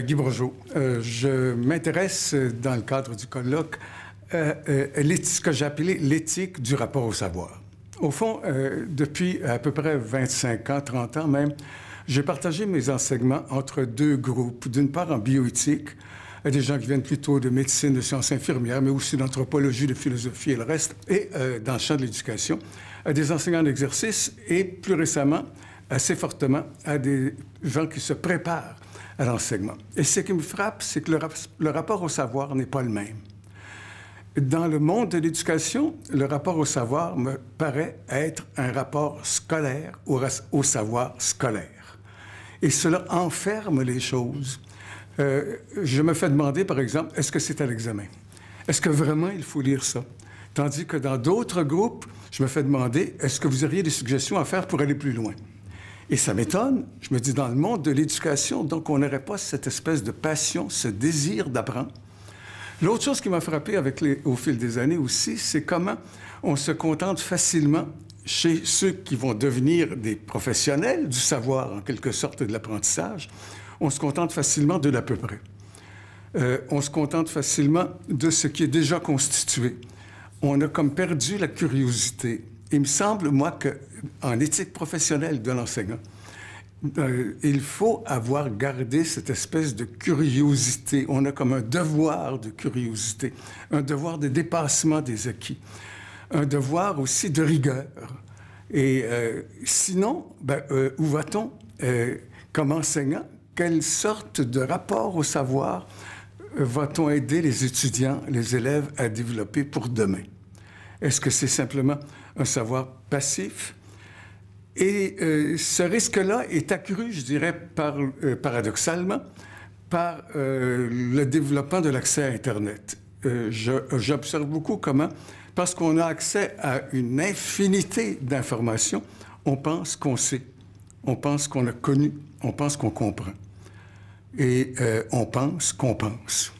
Guy Bourgeot, je m'intéresse dans le cadre du colloque à ce que j'ai appelé l'éthique du rapport au savoir. Au fond, depuis à peu près 25 ans, 30 ans même, j'ai partagé mes enseignements entre deux groupes. D'une part, en bioéthique, des gens qui viennent plutôt de médecine, de sciences infirmières, mais aussi d'anthropologie, de philosophie et le reste, et dans le champ de l'éducation, à des enseignants d'exercice et plus récemment, assez fortement, à des gens qui se préparent à l'enseignement. Et ce qui me frappe, c'est que le rapport au savoir n'est pas le même. Dans le monde de l'éducation, le rapport au savoir me paraît être un rapport scolaire au savoir scolaire. Et cela enferme les choses. Je me fais demander, par exemple, est-ce que c'est à l'examen? Est-ce que vraiment il faut lire ça? Tandis que dans d'autres groupes, je me fais demander, est-ce que vous auriez des suggestions à faire pour aller plus loin? Et ça m'étonne. Je me dis, dans le monde de l'éducation, donc on n'aurait pas cette espèce de passion, ce désir d'apprendre. L'autre chose qui m'a frappé au fil des années aussi, c'est comment on se contente facilement chez ceux qui vont devenir des professionnels du savoir, en quelque sorte, de l'apprentissage. On se contente facilement de l'à peu près. On se contente facilement de ce qui est déjà constitué. On a comme perdu la curiosité. Il me semble, moi, qu'en éthique professionnelle de l'enseignant, il faut avoir gardé cette espèce de curiosité. On a comme un devoir de curiosité, un devoir de dépassement des acquis, un devoir aussi de rigueur. Et sinon, où va-t-on comme enseignant? Quelle sorte de rapport au savoir va-t-on aider les étudiants, les élèves à développer pour demain? Est-ce que c'est simplement un savoir passif? Et ce risque-là est accru, je dirais, paradoxalement, par le développement de l'accès à Internet. J'observe beaucoup comment, parce qu'on a accès à une infinité d'informations, on pense qu'on sait, on pense qu'on a connu, on pense qu'on comprend. Et on pense qu'on pense.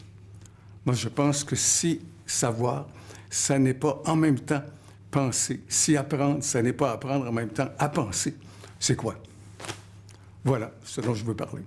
Moi, je pense que si savoir, ça n'est pas en même temps penser. Si apprendre, ça n'est pas apprendre en même temps à penser. C'est quoi? Voilà ce dont je veux parler.